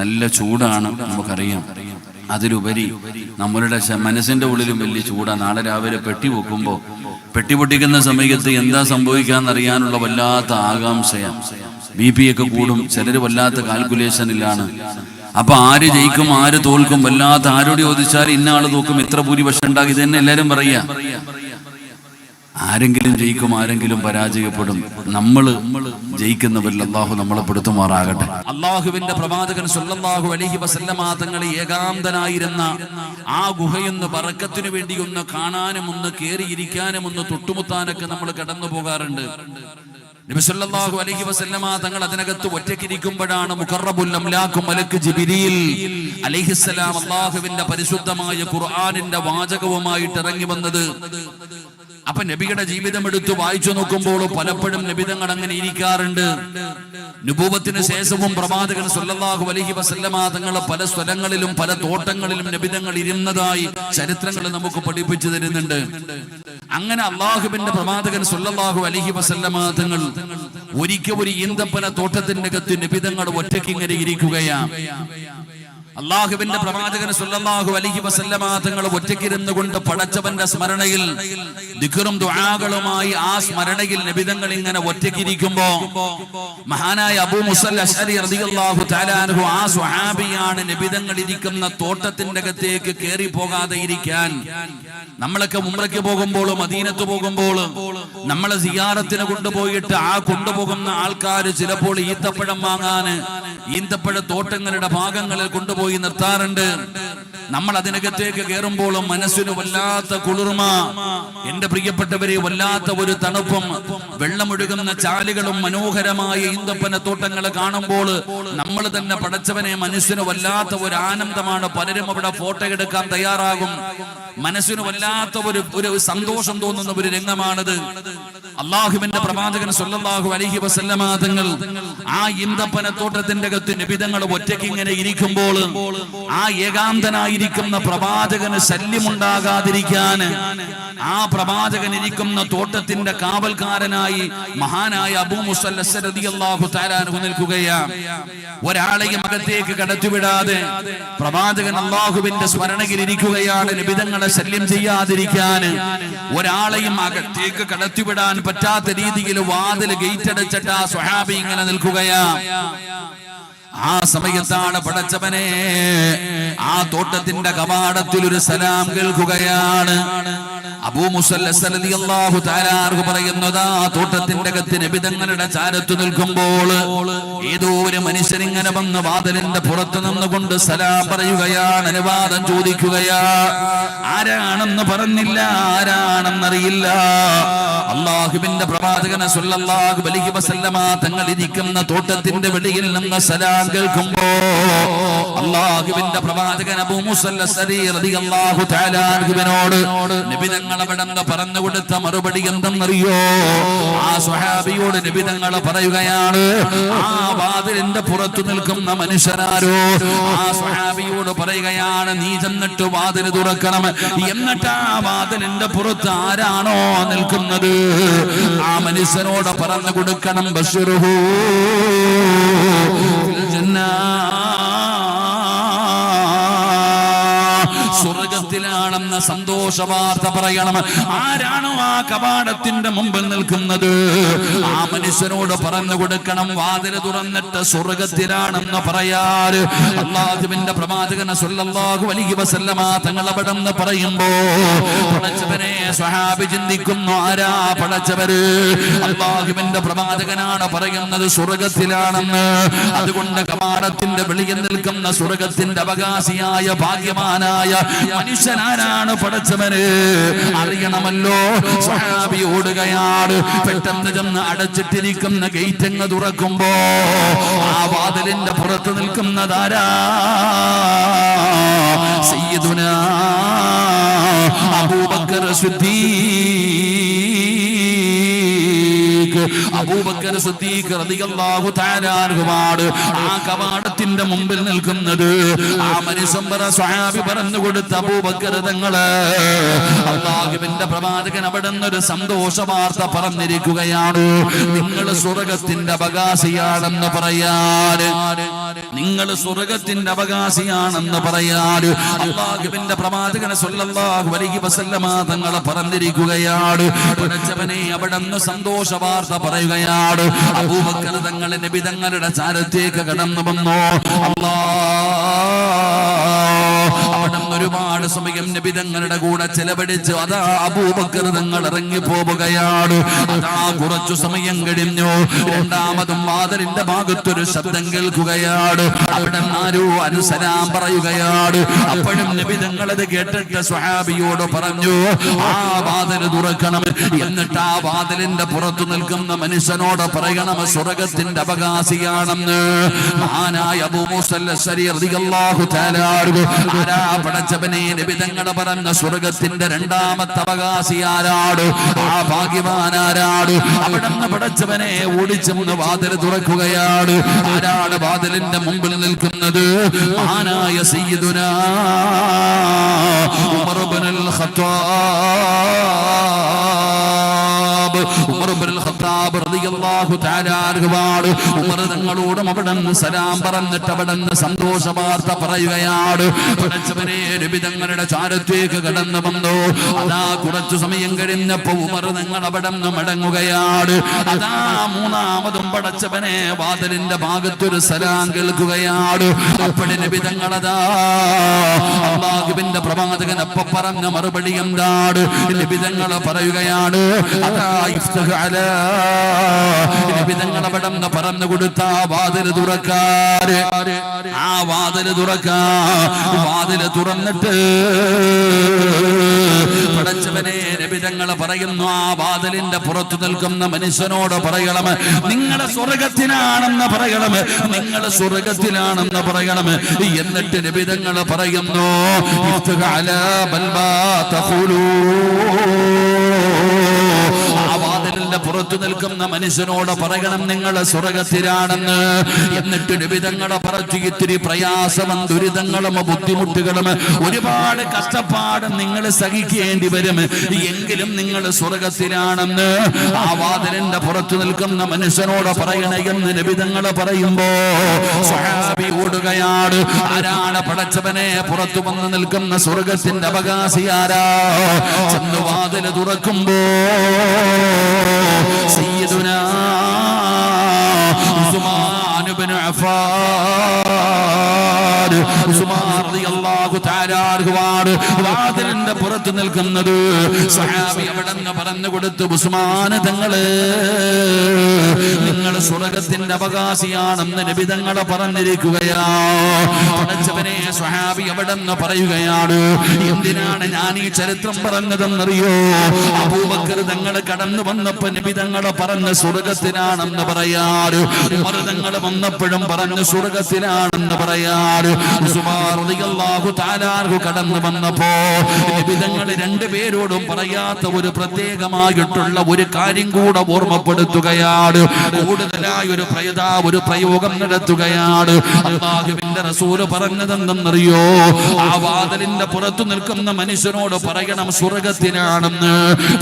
നല്ല ചൂടാണ്, നമുക്കറിയാം. അതിലുപരി നമ്മളുടെ മനസ്സിന്റെ ഉള്ളിലും വലിയ ചൂടാണ്. നാളെ രാവിലെ പെട്ടി പൊട്ടിക്കുന്ന സമയത്ത് എന്താ സംഭവിക്കാന്നറിയാനുള്ള വല്ലാത്ത ആകാംക്ഷയാണ്. BP ഒക്കെ കൂടും, ചിലർ വല്ലാത്ത കാൽക്കുലേഷനിലാണ്. അപ്പൊ ആര് ജയിക്കും ആര് തോൽക്കും വല്ലാത്ത, ആരോട് ചോദിച്ചാൽ ഇന്ന ആള് തോക്കും, ഇത്ര ഭൂരിപക്ഷം ഉണ്ടാകും, ഇത് തന്നെ എല്ലാരും പറയാ. ആരെങ്കിലും ജയിക്കും, ആരെങ്കിലും പരാജയപ്പെടും. നമ്മള് ജയിക്കുന്നവരിൽ അള്ളാഹു നമ്മളെ പെടുത്തുമാറാകട്ടെ. അള്ളാഹുവിന്റെ പ്രവാചകൻ സല്ലല്ലാഹു അലൈഹി വസല്ലമ തങ്ങൾ ഏകാന്തനായിരുന്ന ആ ഗുഹയൊന്ന് ബറക്കത്തിനു വേണ്ടി ഒന്ന് കാണാനും ഒന്ന് കേറിയിരിക്കാനും ഒന്ന് തൊട്ടുമുത്താനൊക്കെ നമ്മൾ കടന്നു പോകാറുണ്ട്. നബി സല്ലല്ലാഹു അലൈഹി വസല്ലമ തങ്ങൾ അതിനകത്ത് ഒറ്റയ്ക്കിരിക്കുമ്പോഴാണ് മുഖറബുൽ അംലാഖ് മലക്ക് ജിബ്രീൽ അലൈഹിസ്സലാം അള്ളാഹുവിന്റെ പരിശുദ്ധമായ ഖുർആനിന്റെ വാചകവുമായിട്ട് ഇറങ്ങി വന്നത്. അപ്പൊ നബിയുടെ ജീവിതം എടുത്ത് വായിച്ചു നോക്കുമ്പോൾ പലപ്പോഴും നബിതങ്ങൾ അങ്ങനെ ഇരിക്കാറുണ്ട്. നുബൂവത്തിന് ശേഷവും പ്രവാചകൻ സല്ലല്ലാഹു അലൈഹി വസല്ലമ തങ്ങൾ പല സ്ഥലങ്ങളിലും പല തോട്ടങ്ങളിലും നബിതങ്ങൾ ഇരുന്നതായി ചരിത്രങ്ങൾ നമുക്ക് പഠിപ്പിച്ചു തരുന്നുണ്ട്. അങ്ങനെ അള്ളാഹുവിന്റെ പ്രവാചകൻ സല്ലല്ലാഹു അലൈഹി വസല്ലമ തങ്ങൾ ഒരിക്കൽ ഒരു ഈന്തപ്പന തോട്ടത്തിന്റെ അകത്ത് നബിതങ്ങൾ ഒറ്റയ്ക്ക് ഇങ്ങനെ ഇരിക്കുകയാണ്. അള്ളാഹുവിന്റെ പ്രവാചകൻ സല്ലല്ലാഹു അലൈഹി വസല്ലമ തങ്ങൾ ഒറ്റയ്ക്കിരുന്നു കൊണ്ട് പടച്ചവന്റെ സ്മരണയിൽ ദിക്റും ദുആകളുമായി ആ സ്മരണയിൽ നബിതങ്ങൾ ഇങ്ങനെ ഒറ്റയ്ക്കിരിക്കുമ്പോ മഹാനായ അബൂ മുസൽ അശ്അരി റളിയല്ലാഹു തആല അൻഹു, ആ സ്വഹാബിയാണ് നബിതങ്ങൾ ഇരിക്കുന്ന തോട്ടത്തിന്റെ അകത്തേക്ക് കയറി പോകാതെ ഇരിക്കാൻ. നമ്മളൊക്കെ ഉംറയ്ക്ക് പോകുമ്പോൾ മദീനത്ത് പോകുമ്പോൾ നമ്മളെ സിയാറത്തിന് കൊണ്ടുപോയിട്ട് ആ കൊണ്ടുപോകുന്ന ആൾക്കാർ ചിലപ്പോൾ ഈത്തപ്പഴം വാങ്ങാന് ഈന്തപ്പഴ തോട്ടങ്ങളുടെ ഭാഗങ്ങളിൽ കൊണ്ടുപോയി നിർത്താറുണ്ട്. നമ്മൾ അതിനകത്തേക്ക് കയറുമ്പോൾ മനസ്സിന് വല്ലാത്ത കുളിർമ, എന്റെ പ്രിയപ്പെട്ടവരെ വല്ലാത്ത ഒരു തണുപ്പും, വെള്ളമൊഴുകുന്ന ചാലുകളും മനോഹരമായ ഈന്തപ്പന തോട്ടങ്ങൾ കാണുമ്പോൾ നമ്മൾ തന്നെ പടച്ചവനെ മനസ്സിന് വല്ലാത്ത ഒരു ആനന്ദമാണ്. പലരും അവിടെ ഫോട്ടോ എടുക്കാൻ തയ്യാറാകും. മനസ്സിന് വല്ലാത്ത ഒരു സന്തോഷം തോന്നുന്ന ഒരു രംഗമാണത്. അള്ളാഹുവിന്റെ പ്രവാചകൻ സല്ലല്ലാഹു അലൈഹി വസല്ലമ തങ്ങൾ ആ ഈന്തപ്പന തോട്ടത്തിന്റെ അകത്ത് നബിതങ്ങൾ ഒറ്റയ്ക്ക് ഇങ്ങനെ ഇരിക്കുമ്പോൾ ആ ഏകാന്തനായിരിക്കുന്ന പ്രവാചകന് ശല്യമുണ്ടാകാതിരിക്കാൻ ആ പ്രവാചകൻ ഇരിക്കുന്ന തോട്ടത്തിന്റെ കാവൽക്കാരനായി മഹാനായ അബൂ മുസൽ അശ്അരി റളിയല്ലാഹു തആല അൻഹു നിൽക്കുകയാണ്. ഒരാളെയും അകത്തേക്ക് കടത്തിവിടാതെ പ്രവാചകൻ അള്ളാഹുവിന്റെ സ്മരണയിൽ ഇരിക്കുകയാണ്. നബിതങ്ങളെ ശല്യം ചെയ്യാതിരിക്കാൻ ഒരാളെയും അകത്തേക്ക് കടത്തിവിടാൻ പറ്റാത്ത രീതിയിൽ വാതിൽ ഗേറ്റ് അടച്ചിട്ട് ആ സ്വഹാബി ഇങ്ങനെ നിൽക്കുകയാണ്. ആ സമയത്താണ് പടച്ചവനെ ആ തോട്ടത്തിന്റെ കവാടത്തിൽ ഒരു സലാം കേൾക്കുകയാണ്. അബൂ മുസൽ അശ്അരി റളിയല്ലാഹു തആല അൻഹു പറയുന്നത്, ആ തോട്ടത്തിന്റെ അകത്ത് നബിതങ്ങളുടെ ചാരത്ത് നിൽക്കുമ്പോൾ ഏതോ ഒരു മനുഷ്യൻ ഇങ്ങനെ വന്ന് വാതിലിന്റെ പുറത്ത് നിന്നുകൊണ്ട് സലാം പറയുകയാണ്, അനുവാദം ചോദിക്കുകയാ. ആരാണെന്ന് പറഞ്ഞില്ല, ആരാണെന്നറിയില്ല. അള്ളാഹുവിന്റെ പ്രവാചകൻ സല്ലല്ലാഹു അലൈഹി വസല്ലമ തങ്ങൾ ഇരിക്കുന്ന തോട്ടത്തിന്റെ വെളിയിൽ നിന്ന് സലാം കേൾക്കുമ്പോ അള്ളാഹുവിന്റെ പ്രവാചകൻ അബൂ മുസൽ അശ്അരി റളിയല്ലാഹു തആല അൻഹുവിനോട് നബിതങ്ങൾ അവിടെ പറഞ്ഞു കൊടുത്ത മറുപടി എന്തെന്നറിയോ? ആ സ്വഹാബിയോട് നബിതങ്ങൾ പറയുകയാണ്, ആ വാതിലിന്റെ പുറത്തു നിൽക്കുന്ന മനുഷ്യനാരോ? ആ സ്വഹാബിയോട് പറയുകയാണ്, നീ ചെന്നിട്ട് വാതിൽ തുറക്കണം, എന്നിട്ട് ആ വാതിലിന്റെ പുറത്ത് ആരാണോ നിൽക്കുന്നത് ആ മനുഷ്യനോട് പറഞ്ഞു കൊടുക്കണം, ബശ്ശിറുഹു ഫിൽ ജന്നാ, സ്വർഗത്തിലാണെന്ന സന്തോഷ വാർത്ത പറയണം. ആരാണോ ആ കവാടത്തിന്റെ മുമ്പിൽ നിൽക്കുന്നത് ആ മനുഷ്യനോട് പറഞ്ഞു കൊടുക്കണം, വാതിൽ തുറന്നിട്ട് സ്വർഗത്തിലാണെന്ന് പറയാറ്. അല്ലാഹുവിന്റെ പ്രവാചകൻ സല്ലല്ലാഹു അലൈഹി വസല്ലമ തങ്ങൾ അവിടെ നിന്ന് പറയുമ്പോ പടച്ചവനെ സ്വഹാബി ചിന്തിക്കുന്നു, ആരാ പടച്ചവര്? അല്ലാഹുവിന്റെ പ്രവാചകനാണ് പറയുന്നത് സ്വർഗത്തിലാണെന്ന്. അതുകൊണ്ട് കവാടത്തിന്റെ വെളിയിൽ നിൽക്കുന്ന സ്വർഗത്തിന്റെ അവകാശിയായ ഭാഗ്യവാനായ മനുഷ്യനാരാണ് പടച്ചവന് അറിയണമല്ലോ. സ്വഹാബി ഓടുകയാണ്. പെട്ടെന്ന് ചെന്ന് അടച്ചിട്ടിരിക്കുന്ന ഗേറ്റ് അങ്ങ് തുറക്കുമ്പോ ആ വാതിലിന്റെ പുറത്ത് നിൽക്കുന്നതാരാ? സയ്യിദുനാ അബൂബക്കർ സിദ്ദീഖ് സിദ്ദീഖ് അബൂബക്കർ സിദ്ദീഖ് റളിയല്ലാഹു തആല അൻഹുവാണ് ആ കവാടത്തിന്റെ മുമ്പിൽ നിൽക്കുന്നത്. ആ മനുഷ്യൻ സ്വഹാബി പറഞ്ഞു കൊടുത്ത അബൂബക്കർ തങ്ങള് അല്ലാഹുവിന്റെ പ്രവാചകൻ അവിടുന്ന് ഒരു സന്തോഷ വാർത്ത പറഞ്ഞിരിക്കുകയാണ്. നിങ്ങൾ സ്വർഗ്ഗത്തിന്റെ അവകാശിയാണെന്ന് പറയാൻ, നിങ്ങൾ സ്വർഗ്ഗത്തിന്റെ അവകാശിയാണെന്ന് പറയാൻ അല്ലാഹുവിന്റെ പ്രവാചകൻ സ്വല്ലല്ലാഹു അലൈഹി വസല്ലമ തങ്ങൾ പറഞ്ഞിരിക്കുകയാണ്. പടച്ചവനെ അവിടുന്ന് സന്തോഷ വാർത്ത പറയുകയാണ്. അബൂബക്കർ തങ്ങൾ നബി തങ്ങളുടെ ചാരത്തേക്ക് കടന്നു വന്നു. അവിടുന്ന് ഒരുപാട് സമയം നബി തങ്ങളുടെ കൂടെ ചെലവഴിച്ചു. അതാ അബൂബക്കർ തങ്ങൾ ഇറങ്ങി പോവുകയാണ്. അതാ കുറച്ചു സമയം കഴിഞ്ഞു. രണ്ടാമതും വാതിലിന്റെ ഭാഗത്തൊരു ശബ്ദം കേൾക്കുകയാണ്. അവിടെ ആരോ അനുസലാം പറയുകയാണ്. അപ്പോഴും നബി തങ്ങൾ അത് കേട്ടിട്ട് സ്വഹാബിയോട് പറഞ്ഞു, ആ വാതിൽ തുറക്കണം. എന്നിട്ട് ആ വാതിലിന്റെ പുറത്തു നിൽക്കുന്ന മനുഷ്യനോട് പറയണം സ്വർഗ്ഗത്തിന്റെ അവകാശിയാണെന്ന്. മഹാനായ അബൂ മൂസ അശ്അരി റളിയല്ലാഹു തആല അൻഹു ആരാ പടച്ചവനെ നബി തങ്ങൾ പറഞ്ഞ സ്വർഗ്ഗത്തിന്റെ രണ്ടാമത്തെ അവകാശി ആരാണ്? ആ ഭാഗ്യവാൻ ആരാണ്? അവിടുന്ന് പടച്ചവനെ ഓടിച്ചെന്ന് വാതിൽ തുറക്കുകയാണ്. ആരാണ് വാതിലിന്റെ മുമ്പിൽ നിൽക്കുന്നത്? മഹാനായ സയ്യിദുനാ ഉമർ ഇബ്നുൽ ഖത്താബ്, ഉമർ ഇബ്നുൽ ഖത്താബ് റളിയല്ലാഹു തആല അൻഹു ഉമർ തങ്ങളോട് അവിടുന്ന് സലാം പറഞ്ഞിട്ട് അവിടുന്ന് സന്തോഷ വാർത്ത പറയുകയാണ്. പടച്ചവനെ നബി തങ്ങളുടെ ചാരത്തേക്ക് കടന്നു വന്നു. അതാ കുറച്ചു സമയം കഴിഞ്ഞപ്പോ ഉമർ തങ്ങൾ അവിടുന്ന് മടങ്ങുകയാണ്. അതാ മൂന്നാമതും പടച്ചവനെ വാതിലിന്റെ ഭാഗത്തൊരു സലാം കേൾക്കുകയാണ്. അപ്പോൾ നബി തങ്ങളതാ അല്ലാഹുവിന്റെ പ്രവാചകൻ അപ്പൊ പറഞ്ഞ മറുപടി എന്താണ്? നബി തങ്ങൾ പറയുകയാണ്, അതാ ഇഫ്തഹ് അലാ, നബി തങ്ങൾ അവിടുന്ന് പറഞ്ഞു കൊടുത്ത വാതിൽ തുറക്കാൻ. ആ വാതിൽ തുറക്കാൻ, വാതിൽ തുറന്നിട്ട് പടച്ചവനെ നബി തങ്ങൾ പറയുന്നു, ആ വാതിലിന്റെ പുറത്തു നിൽക്കുന്ന മനുഷ്യനോട് പറയണം, നിങ്ങൾ സ്വർഗ്ഗത്തിലാണെന്ന് പറയണം, നിങ്ങൾ സ്വർഗ്ഗത്തിലാണെന്ന് പറയണം. എന്നിട്ട് നബി തങ്ങൾ പറയുന്നു, ഇഫ്തഹ് അലാ ബൽബാ തഖൂലൂ, ആ വാതിലിന്റെ പുറത്തു നിൽക്കുന്ന മനുഷ്യനോട് പറയണം നിങ്ങൾ സ്വർഗ്ഗത്തിലാണെന്ന്. എന്നിട്ട് നബി തങ്ങൾ പറഞ്ഞു, ഇത്തിരി പ്രയാസവും ദുരിതങ്ങളും ബുദ്ധിമുട്ടുകളും ഒരുപാട് കഷ്ടപ്പാടും നിങ്ങൾ സഹിക്കേണ്ടി വരും, എങ്കിലും നിങ്ങൾ സ്വർഗ്ഗത്തിലാണെന്ന് ആ വാതിലിന്റെ പുറത്തു നിൽക്കുന്ന മനുഷ്യനോട് പറയണമെന്ന് നബി തങ്ങൾ പറയുമ്പോ സ്വഹാബി ഓടുകയാണ്. ആരാണ് പടച്ചവനെ പുറത്തു വന്ന് നിൽക്കുന്ന സ്വർഗ്ഗത്തിന്റെ അവകാശി ആരാ? ചെന്ന് വാതിൽ തുറക്കുമ്പോ സയ്യിദുനാ ഉസ്മാൻ ഇബ്നു അഫ്ഫാൻ, ഉസ്മാൻ റളിയല്ലാഹു തആല അൻഹു വാതിലിന്റെ പുറത്ത് നിൽക്കുന്നത്. സ്വഹാബി അവിടെന്ന് പറഞ്ഞു കൊടുത്തു, ഉസ്മാൻ തങ്ങള് നിങ്ങൾ സ്വർഗ്ഗത്തിന്റെ അവകാശിയാണെന്ന് നബി തങ്ങൾ പറഞ്ഞിരിക്കുകയാ. പടച്ചവനെ സ്വഹാബി അവിടെന്ന് പറയുകയാണ്, എന്തിനാണ് ഞാൻ ഈ ചരിത്രം പറഞ്ഞതെന്നറിയോ? അബൂബക്കർ തങ്ങൾ കടന്നു വന്നപ്പോ നബി തങ്ങൾ പറഞ്ഞ സ്വർഗ്ഗത്തിലാണെന്ന് പറയാറ്, ഉമർ തങ്ങൾ വന്നപ്പോഴും പറഞ്ഞ സ്വർഗ്ഗത്തിലാണെന്ന് പറയാറ്. ഉസ്മാൻ റളിയല്ലാഹു തആല അൻഹു കടന്നു വന്നപ്പോ നബി തങ്ങൾ രണ്ടുപേരോടും പറയാത്ത ഒരു പ്രത്യേകമായിട്ടുള്ള ഒരു കാര്യം കൂടെ ഓർമ്മപ്പെടുത്തുകയാണ്. കൂടുതലായ ഒരു പ്രയോഗം നടത്തുകയാണ്. അല്ലാഹുവിന്റെ റസൂൽ പറഞ്ഞതെന്തെന്നറിയോ? ആ വാതിലിന്റെ പുറത്തു നിൽക്കുന്ന മനുഷ്യനോട് പറയണം സ്വർഗ്ഗത്തിലാണെന്ന്.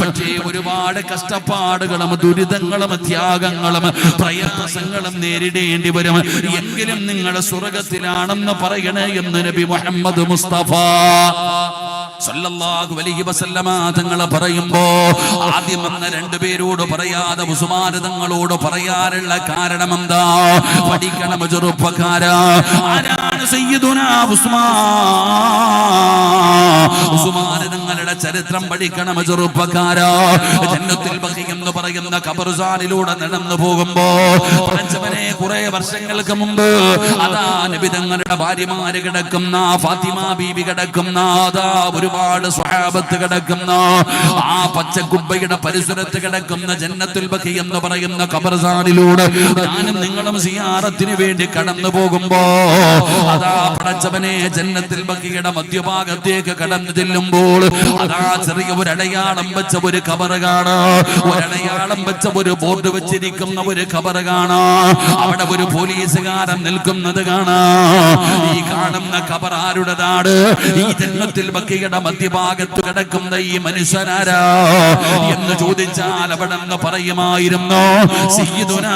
പക്ഷേ ഒരുപാട് കഷ്ടപ്പാടുകളും ദുരിതങ്ങളും ത്യാഗങ്ങളും പ്രയാസങ്ങളും നേരിടേണ്ടി വരും, എങ്കിലും നിങ്ങൾ സ്വർഗ്ഗത്തിലാണെന്ന് പറയണേ എന്ന് നബി മുഹമ്മദ് മുസ്തഫ സല്ലല്ലാഹു അലൈഹി വസല്ലമ തങ്ങൾ പറയുമ്പോ ആദ്യം വന്ന രണ്ടുപേരോട് പറയാതെ ഉസ്മാൻ തങ്ങളോട് പറയാനുള്ള കാരണം എന്താ? പഠിക്കണം ചെറുപ്പക്കാരാ, ആരാണ് സയ്യിദുനാ ഉസ്മാൻ തങ്ങളുടെ ചരിത്രം പഠിക്കണം ചെറുപ്പക്കാരാ. ജന്നത്തുൽ ബഖീ എന്ന് പറയുന്ന ഖബർസ്ഥാനിലൂടെ നടന്നു പോകുമ്പോ പടച്ചവനെ കുറെ വർഷങ്ങൾക്ക് മുമ്പ് അതാ നബി തങ്ങളുടെ ഭാര്യമാര് കിടക്കുന്ന, ഫാത്തിമ ബീവി കിടക്കുന്ന, അതാ ഒരുപാട് സ്വഹാബത്ത് കിടക്കുന്ന ആ പച്ചക്കുബ്ബയുടെ പരിസരത്ത് കിടക്കുന്ന ജന്നത്തുൽ ബഖീ എന്ന് പറയുന്ന ഖബർസ്ഥാനിലൂടെ ഞാനും നിങ്ങളും സിയാറത്തിന് വേണ്ടി കടന്നു പോകുമ്പോ അതാ പടച്ചവനെ ജന്നത്തുൽ ബഖീയുടെ മധ്യഭാഗത്തേക്ക് കടന്നു ചെല്ലുമ്പോൾ അതാ ചെറിയ ഒരു അടയാളം വെച്ച ഒരു ഖബറ് കാണാ, ഒരടയാളം വെച്ച ഒരു ബോർഡ് വെച്ചിരിക്കുന്ന ഒരു ഖബറ് കാണാ, അവിടെ ഒരു പോലീസുകാരൻ നിൽക്കുന്നത് കാണാ. ഈ കാണുന്ന ഖബർ ആരുടേതാണ്? ഈ ജന്നത്തുൽ ബഖീയുടെ മധ്യഭാഗത്ത് കിടക്കുന്ന ഈ മനുഷ്യനാരാ എന്ന് ചോദിച്ചാൽ അവിടെ നിന്ന് പറയുമായിരുന്നു സയ്യിദുനാ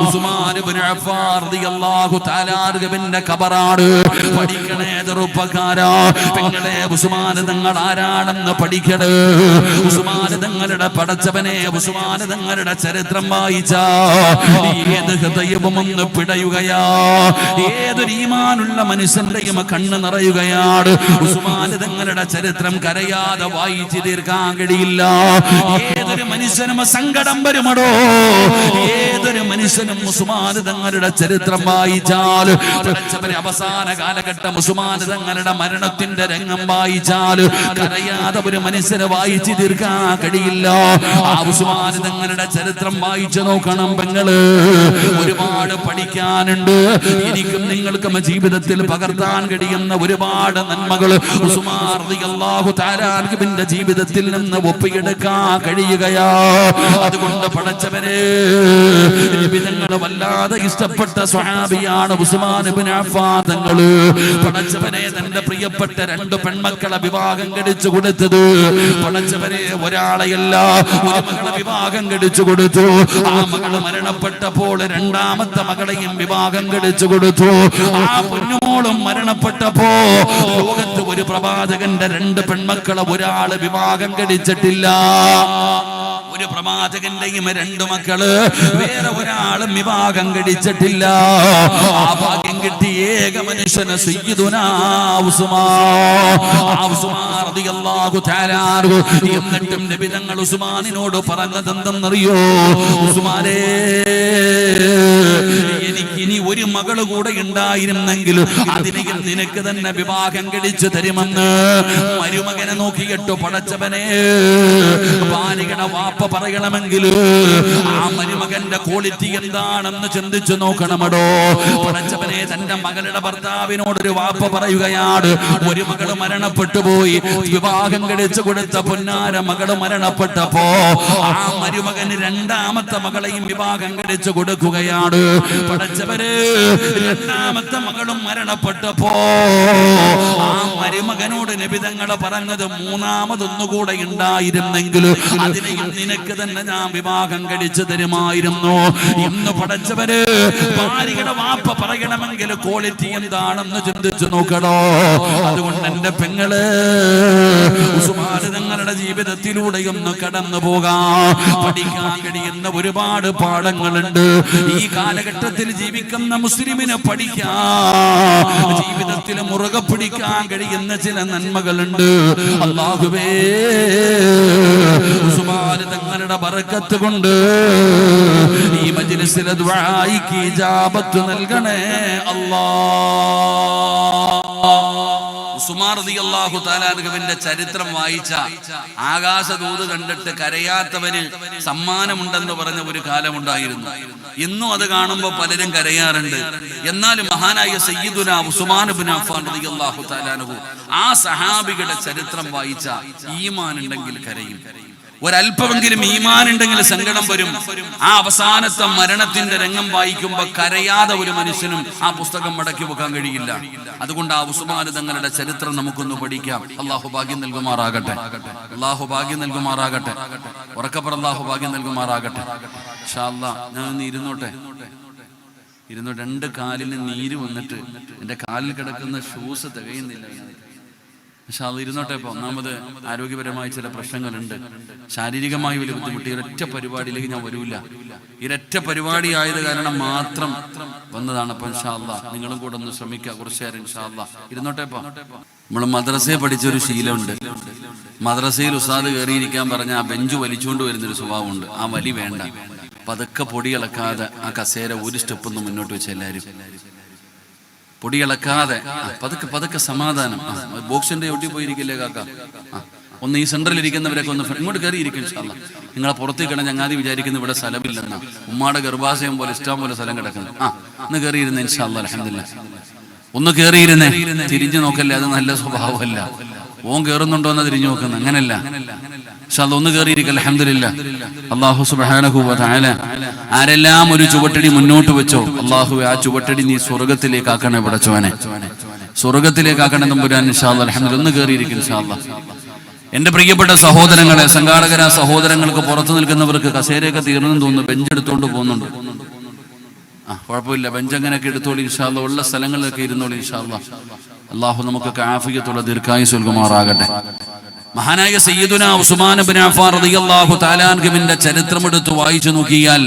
ഉസ്മാൻ ഇബ്നു അഫ്ഫാൻ റളിയല്ലാഹു തആല അൻഹുവിന്റെ ഖബറാണ്. പഠിക്കണേ ചെറുപ്പക്കാരാ, പെങ്ങളെ ഉസ്മാൻ തങ്ങൾ ആരാണെന്ന് പഠിക്കണേ. ഉസ്മാൻ തങ്ങളുടെ പടച്ചവനെ, ഉസ്മാൻ തങ്ങളുടെ ചരിത്രം വായിച്ചാ ഏത് ഹൃദയവും ഒന്ന് പിടയുകയാ, ഏതൊരു ഈമാനുള്ള മനുഷ്യന്റെയും കണ്ണ് നിറയുകയാണ്. ഉസ്മാൻ തങ്ങളുടെ ചരിത്രം കരയാതെ വായിച്ചു തീർക്കാൻ കഴിയില്ല. ഏതൊരു മനുഷ്യനും സങ്കടം വരുമടോ, ഏതൊരു മനുഷ്യനും ഉസ്മാൻ തങ്ങളുടെ ചരിത്രം വായിച്ചാൽ, പടച്ചവനെ അവസാന കാലഘട്ടം ഉസ്മാൻ തങ്ങളുടെ മരണത്തിന്റെ രംഗം വായിച്ചാൽ കരയാതെ ഒരു മനുഷ്യനെ വായിച്ചു തീർക്കാൻ കഴിയില്ല. ആ ഉസ്മാൻ തങ്ങളുടെ ചരിത്രം വായിച്ചു നോക്കണം പെങ്ങള്. ഒരുപാട് പഠിക്കാനുണ്ട്. എനിക്കും നിങ്ങൾക്കും ജീവിതത്തിൽ പകർത്താൻ കഴിയുന്ന ഒരുപാട് നന്മകൾ ഉസ്മാൻ റളിയല്ലാഹു തആല അൻഹുവിന്റെ ജീവിതത്തിൽ നിന്ന് ഒപ്പിയെടുക്കാൻ കഴിയുകയാ. അതുകൊണ്ട് പടച്ചവനെ, നബിതങ്ങൾ വല്ലാതെ ഇഷ്ടപ്പെട്ട സ്വഹാബിയാണ് ഉസ്മാൻ ഇബ്നു അഫ്ഫാൻ തങ്ങൾ. പടച്ചവനെ, തന്റെ പ്രിയപ്പെട്ട രണ്ട് പെൺമക്കളെ വിവാഹം കഴിച്ചു കൊടുത്തത് പടച്ചവനെ ഒരാളെയല്ല, ഒരു മകളെ വിവാഹം കഴിച്ചു കൊടുത്തു. ആ മകള് മരണപ്പെട്ടപ്പോൾ രണ്ടാമത്തെ മകളെയും വിവാഹം കഴിച്ചു കൊടുത്തു. ആ പൊന്നുമോളും മരണപ്പെട്ടപ്പോ ലോകത്ത് ഒരു പ്രവാചകന്റെ രണ്ട് പെൺമക്കളെ ഒരാള് വിവാഹം കഴിച്ചിട്ടില്ല. ഒരു പ്രവാചകന്റെയും രണ്ട് മക്കള് വേറെ ഒരാളും വിവാഹം കഴിച്ചിട്ടില്ല. ആ ഭാഗ്യം കിട്ടിയ ഏക മനുഷ്യന് സയ്യിദുനാ ഉസ്മാൻ. ആ ഉസ്മാൻ റളിയല്ലാഹു തആല അൻഹു. എന്നിട്ടും നബി തങ്ങൾ ഉസ്മാനിനോട് പറഞ്ഞത് എന്തെന്നറിയോ? ഉസ്മാനേ, എനിക്കിനി ഒരു മകള് കൂടെ ഉണ്ടായിരുന്നെങ്കിൽ അതിനെയും നിനക്ക് തന്നെ വിവാഹം കഴിച്ചു തരുമെന്ന് മരുമകനെ നോക്കിയിട്ട് പടച്ചവനെ, ഭാര്യയുടെ വാപ്പ പറയണമെങ്കിൽ ആ മരുമകന്റെ ക്വാളിറ്റി എന്താണെന്ന് ചിന്തിച്ചു നോക്കണമടോ. പടച്ചവനെ, തന്റെ മകളുടെ ഭർത്താവിനോടൊരു വാപ്പ പറയുകയാണ്, ഒരു മകള് മരണപ്പെട്ടു പോയി, വിവാഹം കഴിച്ചു കൊടുത്ത പൊന്നാര മകള് മരണപ്പെട്ടപ്പോ ആ മരുമകന് രണ്ടാമത്തെ മകളെയും വിവാഹം കഴിച്ചു കൊടുക്കുകയാണ്. പടച്ചവര്, രണ്ടാമത്തെ മകളും മരണപ്പെട്ടപ്പോ ആ മരുമകനോട് നബി തങ്ങൾ പറഞ്ഞത്, മൂന്നാമതൊന്നുകൂടെ ഉണ്ടായിരുന്നെങ്കിൽ അതിനെയും നിനക്ക് തന്നെ ഞാൻ വിവാഹം കഴിച്ചു തരുമായിരുന്നു എന്ന് പടച്ചവര് ഭാര്യയുടെ വാപ്പ പറയണമെങ്കിൽ ക്വാളിറ്റി എന്താണെന്ന് ചിന്തിച്ചു നോക്കണോ. അതുകൊണ്ട് എന്റെ പെങ്ങള്, ഉസ്മാൻ തങ്ങളുടെ ജീവിതത്തിലൂടെ ഒന്ന് കടന്നു പോകാം. പഠിക്കാൻ കഴിയുന്ന ഒരുപാട് പാഠങ്ങളുണ്ട്. ഈ കാലഘട്ടത്തിൽ ജീവിക്കുന്ന മുസ്ലിമിന് പഠിക്കാൻ, ജീവിതത്തിൽ മുറുകെ പിടിക്കാൻ കഴിയുന്ന ചില നന്മകളുണ്ട്. അല്ലാഹുവേ, ഉസ്മാൻ തങ്ങളുടെ ബറക്കത്ത് കൊണ്ട് ഈ മജ്ലിസിലെ ദുആയിക്ക് ഇജാബത്ത് നൽകണേ അല്ലാഹ്. ഉസ്മാൻ റളിയല്ലാഹു തആല അൻഹുവിന്റെ ചരിത്രം വായിച്ച ആകാശദൂത് കണ്ടിട്ട് കരയാത്തവന് സമ്മാനമുണ്ടെന്ന് പറഞ്ഞ ഒരു കാലമുണ്ടായിരുന്നു. ഇന്നും അത് കാണുമ്പോൾ പലരും കരയാറുണ്ട്. എന്നാൽ മഹാനായ സയ്യിദുനാ ഉസ്മാൻ ഇബ്നു അഫ്ഫാൻ റളിയല്ലാഹു തആല അൻഹു ആ സഹാബികളുടെ ചരിത്രം വായിച്ച ഈമാൻ ഉണ്ടെങ്കിൽ കരയും. ഒരല്പമെങ്കിലും ഈമാൻ ഉണ്ടെങ്കിൽ സങ്കടം വരും. ആ അവസാനത്തെ മരണത്തിന്റെ രംഗം വായിക്കുമ്പോ കരയാതെ ഒരു മനുഷ്യനും ആ പുസ്തകം മടക്കി വെക്കാൻ കഴിയില്ല. അതുകൊണ്ട് ആ ഉസ്മാൻ തങ്ങളുടെ ചരിത്രം നമുക്കൊന്ന് പഠിക്കാം. അള്ളാഹു ഭാഗ്യം നൽകുമാറാകട്ടെ, അള്ളാഹു ഭാഗ്യം നൽകുമാറാകട്ടെ, ഉറക്കപ്പുറം അള്ളാഹു ഭാഗ്യം നൽകുമാറാകട്ടെ. ഇൻഷാ അല്ലാഹ് ഞാൻ ഒന്ന് ഇരുന്നു രണ്ട് കാലിന് നീര് വന്നിട്ട് എന്റെ കാലിൽ കിടക്കുന്ന ഷൂസ് തികയുന്നില്ല. പക്ഷെ അത് ഇരുന്നോട്ടെ. ഇപ്പൊ ഒന്നാമത് ആരോഗ്യപരമായ ചില പ്രശ്നങ്ങളുണ്ട്, ശാരീരികമായി വലിയ ബുദ്ധിമുട്ട്. ഇരൊറ്റ പരിപാടിയിലേക്ക് ഞാൻ വരൂല. ഇരൊറ്റ പരിപാടി ആയത് കാരണം മാത്രം വന്നതാണ്. അപ്പൊ ഇൻഷാ അല്ലാഹ് നിങ്ങളും കൂടെ ഒന്ന് ശ്രമിക്കുക കുറച്ചു നേരം. ഇൻഷാ അല്ലാഹ് ഇരുന്നോട്ടെ. ഇപ്പൊ നമ്മൾ മദ്രസയെ പഠിച്ചൊരു ശീലമുണ്ട്. മദ്രസയിൽ ഉസ്താദ് കയറിയിരിക്കാൻ പറഞ്ഞ ആ ബെഞ്ച് വലിച്ചുകൊണ്ട് വരുന്നൊരു സ്വഭാവമുണ്ട്. ആ വലി വേണ്ട, പതുക്കെ പൊടി ഇളക്കാതെ ആ കസേര ഒരു സ്റ്റെപ്പൊന്ന് മുന്നോട്ട് വെച്ച് എല്ലാവരും പൊടി ഇളക്കാതെ പതുക്കെ പതുക്കെ സമാധാനം. ബോക്സിന്റെ ഒട്ടി പോയിരിക്കില്ലേ കാക്ക? ഒന്ന് ഈ സെന്ററിൽ ഇരിക്കുന്നവരൊക്കെ ഒന്ന് ഇങ്ങോട്ട് കയറി ഇരിക്കും. ഇൻഷാ അല്ലാഹ് നിങ്ങളെ പുറത്തേക്കാണ് ചങ്ങാതി വിചാരിക്കുന്ന ഇവിടെ സ്ഥലമില്ലെന്നാ. ഉമ്മാടെ ഗർഭാശയം പോലെ ഇഷ്ടം പോലെ സ്ഥലം കിടക്കുന്നു. ഒന്ന് കയറിയിരുന്ന ഇൻഷാ അല്ലാഹ്. അൽഹംദുലില്ലാഹ്. ഒന്ന് കേറിയിരുന്നേ, തിരിഞ്ഞു നോക്കല്ലേ, അത് നല്ല സ്വഭാവമല്ല. ഓൻ കേറുന്നുണ്ടോ എന്ന് തിരിഞ്ഞു നോക്കുന്നത്, അങ്ങനല്ല. പക്ഷെ അതൊന്ന് കേറിയിരിക്കല്ല. അൽഹംദുലില്ലാ. അല്ലാഹു സുബ്ഹാനഹു വ തആല ആരെല്ലാം ഒരു ചുവട്ടടി മുന്നോട്ട് വെച്ചോ, അല്ലാഹുവേ ആ ചുവട്ടടി നീ സ്വർഗ്ഗത്തിലേക്ക് ആക്കണേ പടച്ചവനെ, സ്വർഗ്ഗത്തിലേക്ക് ആക്കണേ തമ്പുരാൻ. ഇൻഷാ അല്ലാഹ് അൽഹംദുലില്ലാ. ഒന്ന് കേറിയിരിക്കും ഇൻഷാ അല്ലാഹ്. എന്റെ പ്രിയപ്പെട്ട സഹോദരങ്ങളെ, സംഘാടകര സഹോദരങ്ങൾക്ക്, പുറത്തു നിൽക്കുന്നവർക്ക് കസേരയൊക്കെ തീർന്നെന്ന് തോന്നുന്നു, ബെഞ്ച് എടുത്തോണ്ട് പോകുന്നുണ്ട്. കുഴപ്പമില്ല, ബെഞ്ച് അങ്ങനെയൊക്കെ എടുത്തോളി ഇൻഷാ അല്ലാഹ്. ഉള്ള സ്ഥലങ്ങളിലൊക്കെ ഇരുന്നോളി ഇൻഷാ അല്ലാഹ്. അല്ലാഹു നമുക്കൊക്കെ ആഫിയത്തുള്ള ദീർഘായുസ്സ് നൽകുമാറാകട്ടെ. മഹാനായ സയ്യിദുനാ ഉസ്മാൻ ഇബ്നു അഫ്ഫാൻ റളിയല്ലാഹു തആല അൻഹുവിന്റെ ചരിത്രം എടുത്ത് വായിച്ചു നോക്കിയാൽ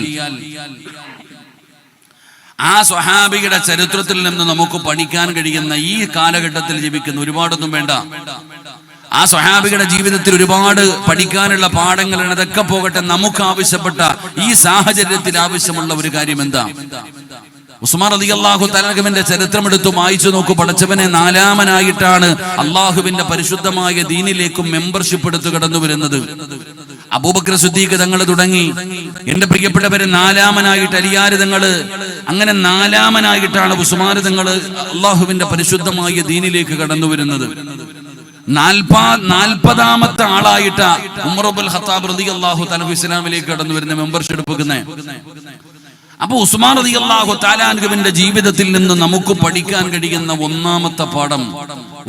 ആ സ്വഹാബിയുടെ ചരിത്രത്തിൽ നിന്ന് നമുക്ക് പഠിക്കാൻ കഴിയുന്ന, ഈ കാലഘട്ടത്തിൽ ജീവിക്കുന്ന, ഒരുപാടൊന്നും വേണ്ട, ആ സ്വഹാബിയുടെ ജീവിതത്തിൽ ഒരുപാട് പഠിക്കാനുള്ള പാഠങ്ങളാണ്. അതൊക്കെ പോകട്ടെ, നമുക്ക് ആവശ്യപ്പെട്ട ഈ സാഹചര്യത്തിൽ ആവശ്യമുള്ള ഒരു കാര്യം എന്താ? ഉസ്മാൻ റളിയല്ലാഹു തആല അൻഹുവിന്റെ ചരിത്രം എടുത്ത് വായിച്ചു നോക്കൂ. പടച്ചവനെ നാലാമനായിട്ടാണ് അള്ളാഹുവിന്റെ പരിശുദ്ധമായ ദീനിലേക്കും മെമ്പർഷിപ്പ് എടുത്ത് കടന്നു വരുന്നത്. അബൂബക്കർ സിദ്ദീഖ് തങ്ങൾ തുടങ്ങി, എന്റെ പ്രിയപ്പെട്ടവരെ, നാലാമനായിട്ട് അലിയാർ തങ്ങൾ, അങ്ങനെ നാലാമനായിട്ടാണ് ഉസ്മാൻ തങ്ങൾ അള്ളാഹുവിന്റെ പരിശുദ്ധമായ ദീനിലേക്ക് കടന്നു വരുന്നത്. 40ാമത്തെ ആളായിട്ട് ഉമർ ഇബ്നുൽ ഖത്താബ് റളിയല്ലാഹു തആല ഇസ്ലാമിലേക്ക് കടന്നു വരുന്ന, മെമ്പർഷിപ്പ് എടുക്കുന്നത്. അപ്പൊ ഉസ്മാൻ റളിയല്ലാഹു തആല അൻഹുവിന്റെ ജീവിതത്തിൽ നിന്ന് നമുക്ക് പഠിക്കാൻ കഴിയുന്ന ഒന്നാമത്തെ പാഠം,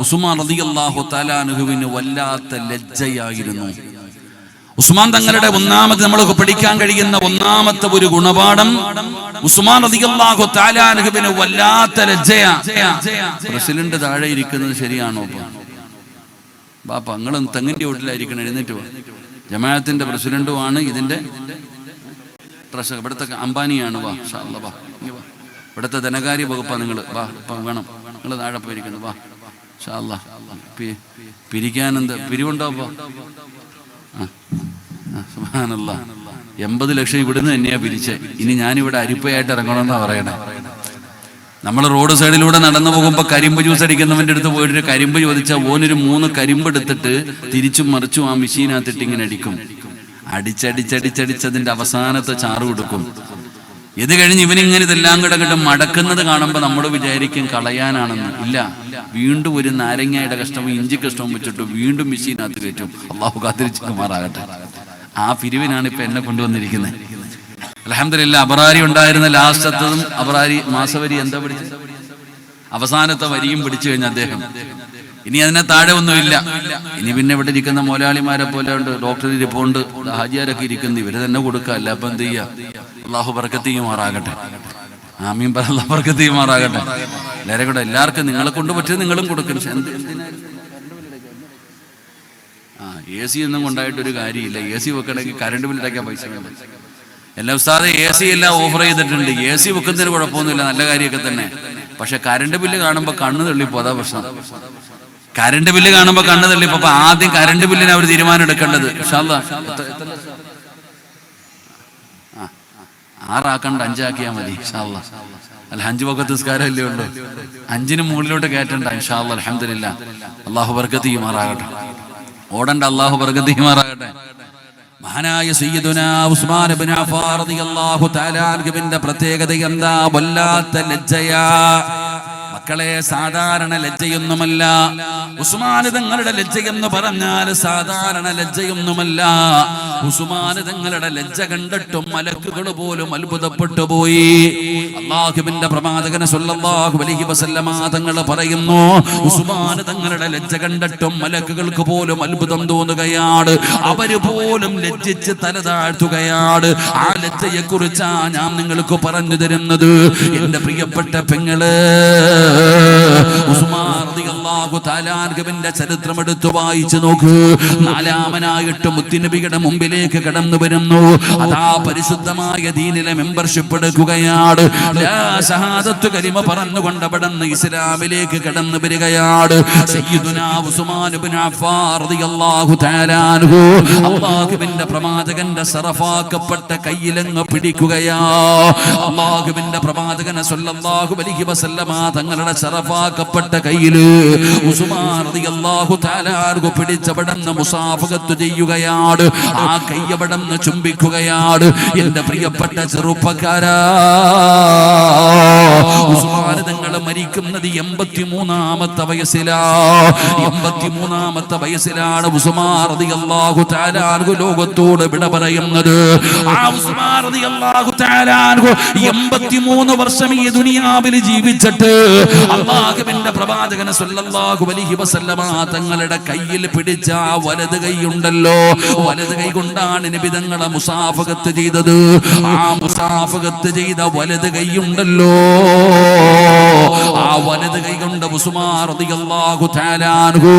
ഉസ്മാൻ റളിയല്ലാഹു തആല അൻഹുവിന് വല്ലാത്ത ലജ്ജയായിരുന്നു. ഉസ്മാൻ തങ്ങളുടെ നമ്മൾക്ക് പഠിക്കാൻ കഴിയുന്ന ഒന്നാമത്തെ ഒരു ഗുണപാഠം, ഉസ്മാൻ റളിയല്ലാഹു തആല അൻഹുവിന് വല്ലാത്ത ലജ്ജയാ. പ്രസിഡന്റ് താഴെ ഇരിക്കുന്നത് ശരിയാണോ? ബാപ്പ നിങ്ങളും തെങ്ങിന്റെ വീട്ടിലായിരിക്കണം, എഴുന്നേറ്റ് വാ. ജമാഅത്തിന്റെ പ്രസിഡന്റുമാണ്, ഇതിന്റെ ട്രഷറർ, ഇവിടുത്തെ അംബാനിയാണ്. വാ ഇൻഷാ അല്ലാഹ്, വാ ഇവിടുത്തെ ധനകാര്യ വകുപ്പാണ്. നിങ്ങൾ വാ, ഇപ്പം വേണം, നിങ്ങൾ താഴെ പോയിരിക്കുന്നു. വാ ഇൻഷാ അല്ലാഹ്. പിരിക്കാൻ എന്ത് പിരിവുണ്ടോ? സുബ്ഹാനല്ലാഹ്, 80 ലക്ഷം ഇവിടുന്ന് തന്നെയാ പിരിച്ചേ. ഇനി ഞാനിവിടെ അരിപ്പയായിട്ട് ഇറങ്ങണമെന്നാ പറയണേ. നമ്മൾ റോഡ് സൈഡിലൂടെ നടന്നു പോകുമ്പോൾ കരിമ്പ് ജ്യൂസ് അടിക്കുന്നവന്റെ അടുത്ത് പോയിട്ട് കരിമ്പ് ചോദിച്ചാൽ ഓനൊരു 3 കരിമ്പ് എടുത്തിട്ട് തിരിച്ചും മറിച്ചും ആ മെഷീനകത്തിട്ട് ഇങ്ങനെ അടിക്കും. അടിച്ചതിന്റെ അവസാനത്തെ ചാറ് കൊടുക്കും. ഇത് കഴിഞ്ഞ് ഇവനിങ്ങനെ ഇതെല്ലാം കൂടെ മടക്കുന്നത് കാണുമ്പോൾ നമ്മൾ വിചാരിക്കും കളയാനാണെന്ന്. ഇല്ല, വീണ്ടും ഒരു നാരങ്ങയുടെ കഷ്ടവും ഇഞ്ചി കഷ്ടവും വെച്ചിട്ട് വീണ്ടും മെഷീനകത്ത് കയറ്റും. അള്ളാഹു കാത്തിരിച്ചുമാറാകട്ടെ. ആ പിരിവിനാണ് ഇപ്പൊ എന്നെ കൊണ്ടുവന്നിരിക്കുന്നത്. അൽഹംദുലില്ലാ. അബറാരി ഉണ്ടായിരുന്ന ലാസ്റ്റത്തതും അബറാരി മാസവരി എന്താ പിടിച്ചത്, അവസാനത്തെ വരിയും പിടിച്ചു കഴിഞ്ഞ അദ്ദേഹം. ഇനി അതിനെ താഴെ ഒന്നുമില്ല. ഇനി പിന്നെ ഇവിടെ ഇരിക്കുന്ന മോലാളിമാരെ പോലെ ഉണ്ട്, ഡോക്ടർ ഇരിപ്പുണ്ട്, ഹാജിയാരൊക്കെ ഇരിക്കുന്നു. ഇവര് തന്നെ കൊടുക്കുക, അല്ല അപ്പൊ എന്ത് ചെയ്യാ? അള്ളാഹു ബർക്കത്ത് ചെയ്യുമാറാകട്ടെ. ആമീൻ പറ. അല്ലാഹു ബർക്കത്ത് ചെയ്യുമാറാകട്ടെ. എല്ലാവരും കൂടെ, എല്ലാവർക്കും നിങ്ങളെ കൊണ്ട് പറ്റിയത് നിങ്ങളും കൊടുക്കും. AC ഒന്നും കൊണ്ടായിട്ടൊരു കാര്യമില്ല. AC വെക്കണമെങ്കിൽ കറണ്ട് ബില്ലടയ്ക്കാൻ പൈസ വേണം. എല്ലാ ഉസ്താദെ AC എല്ലാം ഓഫർ ചെയ്തിട്ടുണ്ട്. AC വെക്കുന്നതിന് കുഴപ്പമൊന്നുമില്ല, നല്ല കാര്യമൊക്കെ തന്നെ. പക്ഷെ കറണ്ട് ബില്ല് കാണുമ്പോൾ കണ്ണ് തള്ളിപ്പോ, അതാ പ്രശ്നം. കറണ്ട് ബില്ല് കാണുമ്പോൾ കണ്ണ് തള്ളിപ്പോ. അപ്പൊ ആദ്യം കറണ്ട് ബില്ലിന് അവർ തീരുമാനം എടുക്കേണ്ടത്. ഇൻഷാ അല്ലാഹ് 6 ആക്കണ്ട, 5 ആക്കിയാൽ മതി. ഇൻഷാ അല്ലാഹ്. അല്ല, 5 വഖത്ത് നിസ്കാരം അല്ലേ ഉള്ളൂ, 5ന് മുകളിലോട്ട് കയറ്റണ്ട. ഇൻഷാ അല്ലാഹ്. അൽഹംദുലില്ലാ. അല്ലാഹു ബർക്കത്ത് ചെയ്യുമാറാകട്ടെ. ഓടണ്ട, അല്ലാഹു ബർക്കത്ത് ചെയ്യുമാറാകട്ടെ. മഹാനായ സയ്യിദുനാ ഉസ്മാൻ ഇബ്നു അഫ്ഫാൻ റളിയല്ലാഹു തആല അൻഹുവിന്റെ പ്രത്യേകത എന്താ? വല്ലാത്ത ലജ്ജയാ. മക്കളെ, സാധാരണ ലജ്ജയൊന്നുമല്ല. ഉസ്മാൻ തങ്ങളുടെ ലജ്ജയെന്ന് പറഞ്ഞാൽ സാധാരണ ലജ്ജയൊന്നുമല്ല. ഉസ്മാൻ തങ്ങളുടെ ലജ്ജ കണ്ടിട്ടും മലക്കുകൾ പോലും അത്ഭുതപ്പെട്ടു പോയി. അല്ലാഹുവിന്റെ പ്രവാചകൻ സ്വല്ലല്ലാഹു അലൈഹി വസല്ലമ തങ്ങൾ പറയുന്നു, ഉസ്മാൻ തങ്ങളുടെ ലജ്ജ കണ്ടിട്ടും മലക്കുകൾക്ക് പോലും അത്ഭുതം തോന്നുകയാണ്. അവര് പോലും ലജ്ജിച്ച് തല താഴ്ത്തുകയാണ്. ആ ലജ്ജയെ കുറിച്ചാ ഞാൻ നിങ്ങൾക്ക് പറഞ്ഞു തരുന്നത്. എന്റെ പ്രിയപ്പെട്ട പെങ്ങള്, ഉസ്മാൻ റളിയല്ലാഹു തആല അൻഹുവിന്റെ ചരിത്രം എടുത്തു വായിച്ചു നോക്കൂ. 4ാമനായിട്ട് മുത്തുനബിയുടെ മുമ്പിലേക്ക് കടന്നു വരുന്നു. അതാ പരിശുദ്ധമായ ദീനിലെ മെമ്പർഷിപ്പ് എടുക്കുകയാണ്. ലാ ഷഹാദത്ത് കലിമ പറഞ്ഞുകൊണ്ട് അവിടുന്ന് ഇസ്ലാമിലേക്ക് കടന്നു വരികയാണ്. സയ്യിദുനാ ഉസ്മാൻ ഇബ്നു അഫ്ഫാൻ റളിയല്ലാഹു തആല അൻഹു അല്ലാഹുവിന്റെ പ്രവാചകന്റെ സറഫാക്കപ്പെട്ട കയ്യിലങ്ങ് പിടിക്കുകയാ. അല്ലാഹുവിന്റെ പ്രവാചകൻ സ്വല്ലല്ലാഹു അലൈഹി വസല്ലമ തങ്ങളുടെ ശറഫാക്കപ്പെട്ട കയ്യില് ഉസ്മാൻ റളിയല്ലാഹു തആല അൻഹു പിടിച്ചവിടുന്ന് മുസാഫഹത്ത് ചെയ്യുകയാണ്. ആ കയ്യവിടുന്ന് ചുംബിക്കുകയാണ്. എന്റെ പ്രിയപ്പെട്ട ചെറുപ്പക്കാരാ, ഉസ്മാൻ ഉസ്മാൻ തങ്ങൾ മരിക്കുന്നത് 83-ാമത്തെ വയസ്സിലാ. 83-ാമത്തെ വയസ്സിലാണ് ഉസ്മാൻ റളിയല്ലാഹു തആല അൻഹു ലോകത്തോട് വിട പറയുന്നത്. ആ ഉസ്മാൻ റളിയല്ലാഹു തആല അൻഹു 83 വർഷം ഈ ദുനിയാവിൽ ജീവിച്ചിട്ട് അല്ലാഹുവിന്റെ പ്രവാചകൻ സല്ലല്ലാഹു അലൈഹി വസല്ലമ തങ്ങളുടെ കയ്യിൽ പിടിച്ച വലത് കൈയുണ്ടല്ലോ, വലത് കൈ കൊണ്ടാണ് നബി തങ്ങളെ മുസാഫഹത്ത് ചെയ്തത്. ആ മുസാഫഹത്ത് ചെയ്ത വലത് കൈയുണ്ടല്ലോ, ആ വലത് കൈ കൊണ്ട് ഉസ്മാൻ റളിയല്ലാഹു തആല അൻഹു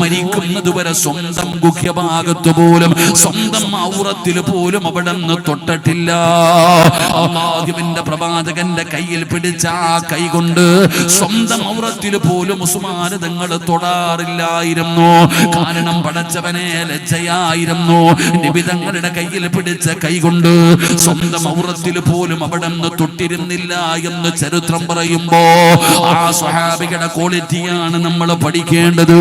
മരിക്കുന്നത് വരെ സ്വന്തം ഗുഹ്യഭാഗത്ത് പോലും, സ്വന്തം ഔറത്തിൽ പോലും അവിടെ നിന്ന് തൊട്ടിട്ടില്ല. അല്ലാഹുവിന്റെ പ്രവാചകന്റെ കയ്യിൽ പിടിച്ച ആ കൈ കൊണ്ട് സ്വന്തം ഔറത്തിൽ പോലും ഉസ്മാൻ തങ്ങൾ തൊടാറില്ലായിരുന്നു. കാരണം പടച്ചവനെ ലജ്ജയായിരുന്നു. നബി തങ്ങളുടെ കയ്യിൽ പിടിച്ച കൈ കൊണ്ട് സ്വന്തം ഔറത്തിൽ പോലും അവിടെ നിന്ന് തൊട്ടിരുന്നില്ല എന്ന് ചരിത്രം പറയുമ്പോ ആ സ്വഹാബികളുടെ ക്വാളിറ്റിയാണ് നമ്മൾ പഠിക്കേണ്ടത്.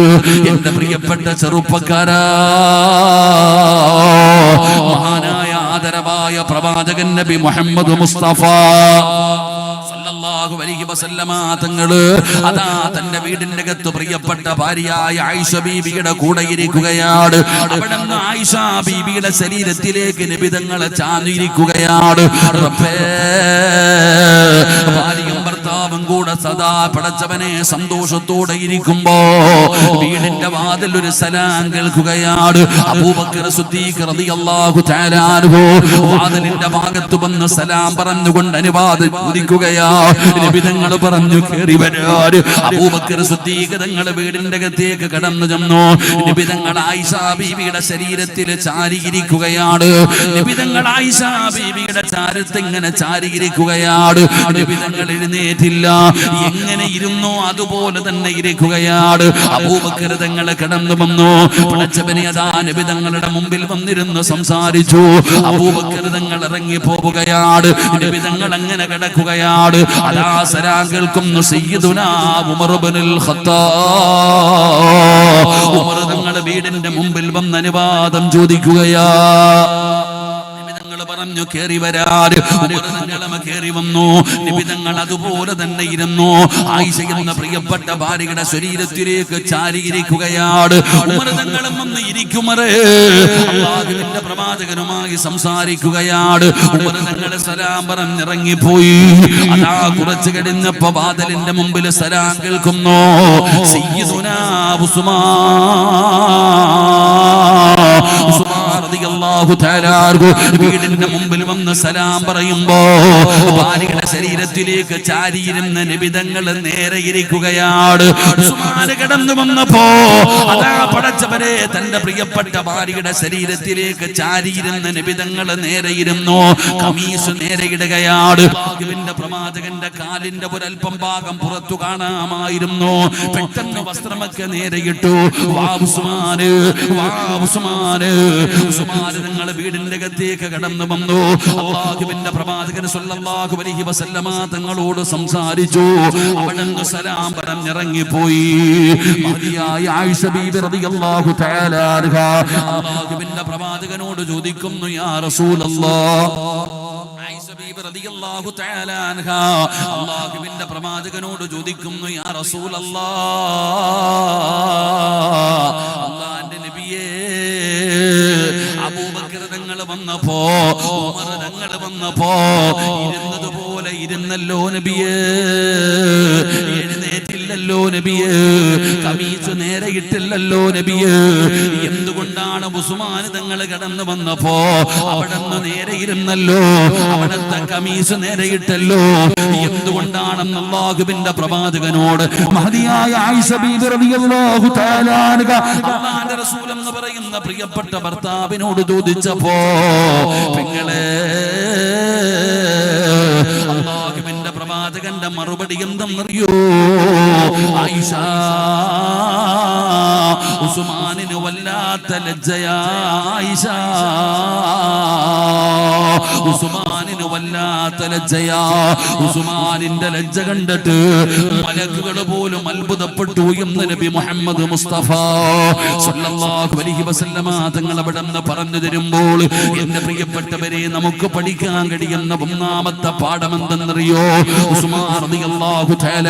എന്റെ പ്രിയപ്പെട്ട ചെറുപ്പക്കാരാ, മഹാനായ ആദരവായ പ്രവാചകൻ നബി മുഹമ്മദ് മുസ്തഫ സല്ലല്ലാഹു അലൈഹി വസല്ലമ തങ്ങള് അതാ തന്റെ വീടിന്റെ അകത്ത് പ്രിയപ്പെട്ട ഭാര്യയായ ആയിഷ ബീബിയുടെ കൂടെ ഇരിക്കുകയാണ്. അവിടെ നിന്ന് ആയിഷ ബീബിയുടെ ശരീരത്തിലേക്ക് നബി തങ്ങളെ ചാഞ്ഞിരിക്കുകയാണ്. റബ്ബേ, ഭാര്യയും ഭർത്താവും കൂടെ സദാ പടച്ചവനെ സന്തോഷത്തോടെ ഇരിക്കുമ്പോ വീടിന്റെ വാതിൽ ഒരു സലാം കേൾക്കുകയാണ്. അബൂബക്കർ സിദ്ദീഖ് റളിയല്ലാഹു തആല അൻഹു വാതിലിന്റെ ഭാഗത്ത് വന്ന് സലാം പറഞ്ഞുകൊണ്ട് അനുവാദം ചോദിക്കുകയാ. നബി തങ്ങൾ പറഞ്ഞു കേറി വരാൻ. അബൂബക്കർ സിദ്ദീഖ് തങ്ങൾ വീടിന്റെ അകത്തേക്ക് കടന്നു ചെന്നു. നബി തങ്ങൾ ആയിഷ ബീവിയുടെ ശരീരത്തിൽ ചാരിയിരിക്കുകയാണ്. നബി തങ്ങൾ ആയിഷ ബീവിയുടെ ചാരത്ത് ഇങ്ങനെ ചാരിയിരിക്കുകയാണ്. നബി തങ്ങൾ എഴുന്നേറ്റില്ല, എങ്ങനെ ഇരുന്നോ അതുപോലെ തന്നെ ഇരിക്കുകയാണ്. അബൂബക്കർ തങ്ങൾ കടന്നു വന്നു. പടച്ചവനെ അതാ നബി തങ്ങളുടെ മുമ്പിൽ വന്നിരുന്ന് സംസാരിച്ചു. അബൂബക്കർ തങ്ങൾ ഇറങ്ങി പോവുകയാണ്. നബി തങ്ങൾ അങ്ങനെ കിടക്കുകയാണ്. അതാ സലാം കേൾക്കുന്നു സയ്യിദുനാ ഉമർ ഇബ്നുൽ ഖത്താബ്. ഉമർ തങ്ങൾ വീടിന്റെ മുമ്പിൽ വന്ന് അനുവാദം ചോദിക്കുകയാ. പറഞ്ഞു കേറി വരാറ്. കേറി വന്നു. നബി തങ്ങൾ അതുപോലെ തന്നെ ഇരുന്നു. ആയിഷ എന്ന പ്രിയപ്പെട്ട ഭാര്യയുടെ ശരീരത്തിലേക്ക് ചാരിയിരിക്കുകയാണ്. ഉമർ തങ്ങളും വന്ന് ഇരിക്കുമറേ അല്ലാഹുവിന്റെ പ്രവാചകനുമായി സംസാരിക്കുകയാണ്. ഉമർ തങ്ങൾ സലാം പറഞ്ഞിറങ്ങിപ്പോയി. അതാ കുറച്ച് കഴിഞ്ഞപ്പോ വാതിലിന്റെ മുമ്പിൽ സലാം കേൾക്കുന്നു സയ്യിദുനാ ഉസ്മാൻ റളിയല്ലാഹു തആല വീടിന്റെ മുമ്പിൽ വന്ന് സലാം പറയുമ്പോ ഭാര്യയുടെ ശരീരത്തിലേക്ക് ചാരിയിരുന്ന നബി തങ്ങൾ നേരെ ഇരിക്കുകയാണ്. ഉസ്മാൻ കടന്നു വന്നപ്പോ അതാ പടച്ചവരെ തന്റെ പ്രിയപ്പെട്ട ഭാര്യയുടെ ശരീരത്തിലേക്ക് ചാരിയിരുന്ന നബി തങ്ങൾ നേരെ ഇരുന്നു. കമീസ് നേരെ ഇടുകയാണ്. അല്ലാഹുവിന്റെ പ്രവാചകന്റെ കാലിന്റെ ഒരൽപ്പം ഭാഗം പുറത്തു കാണാമായിരുന്നു. പെട്ടെന്ന് വസ്ത്രമൊക്കെ നേരെ ഇട്ടു. വാ ഉസ്മാന്, വാ ഉസ്മാന്. ഉസ്മാൻ തങ്ങൾ വീടിന്റെ അകത്തേക്ക് കടന്നു വന്നു. അല്ലാഹുവിന്റെ പ്രവാചകൻ സല്ലല്ലാഹു അലൈഹി വസല്ലമ തങ്ങളോട് സംസാരിച്ചു. അവിടുന്ന് സലാം പറഞ്ഞിറങ്ങിപ്പോയി. മഹദിയായ ആയിഷ ബീബി റളിയല്ലാഹു തആല അൻഹാ അല്ലാഹുവിന്റെ പ്രവാചകനോട് ചോദിക്കുന്നു, യാ റസൂലല്ലാഹ്, ആയിഷ ബീബി റളിയല്ലാഹു തആല അൻഹാ അല്ലാഹുവിന്റെ പ്രവാചകനോട് ചോദിക്കുന്നു, യാ റസൂലല്ലാഹ്, അല്ലാഹുവിന്റെ നബിയേ, അബൂബക്കർ തങ്ങൾ വന്നപ്പോ, ഉമർ തങ്ങൾ വന്നപ്പോ ഇരുന്നതുപോലെ ഇരുന്നല്ലോ നബിയേ, എഴുന്നേറ്റില്ലല്ലോ നബിയേ, കമീസ് നേരെ ഇട്ടില്ലല്ലോ നബിയേ. എന്തുകൊണ്ടാണ് ഉസ്മാൻ തങ്ങൾ കടന്നു വന്നപ്പോ അവിടുന്ന് നേരെ ഇരുന്നല്ലോ, അവിടുത്തെ കമീസ് നേരെ ഇട്ടല്ലോ? എന്തുകൊണ്ടാണെന്ന് അല്ലാഹുവിന്റെ പ്രവാചകനോട് മഹദിയായ ആയിഷ ബീബി റളിയല്ലാഹു തആല അൻഹാ അല്ലാഹുവിന്റെ റസൂൽ എന്ന് പറയുന്ന പ്രിയപ്പെട്ട ഭർത്താവിനോട് ചോദിച്ചപ്പോ, പെങ്ങളെ, അല്ലാഹുവിന്റെ പ്രവാചകന്റെ മറുപടി എന്തെന്നറിയോ? ആയിഷ, ഉസ്മാനിന് വല്ലാത്ത ലജ്ജയാ ആയിഷ, ഉസ്മാനിന് വല്ലാത്ത ലജ്ജയാ. ഉസ്മാനിന്റെ ലജ്ജ കണ്ടിട്ട് മലക്കുകൾ പോലും അത്ഭുതപ്പെട്ടു എന്ന് നബി മുഹമ്മദ് മുസ്തഫ സല്ലല്ലാഹു അലൈഹി വസല്ലമ തങ്ങൾ അവിടെ നിന്ന് പറഞ്ഞു തരുമ്പോൾ, എന്റെ പ്രിയപ്പെട്ടവരെ, നമുക്ക് പഠിക്കാൻ കഴിയുന്ന ഒന്നാമത്തെ പാഠം എന്തെന്നറിയോ? എന്നറിയോ? ഉസ്മാൻ റളിയല്ലാഹു തആല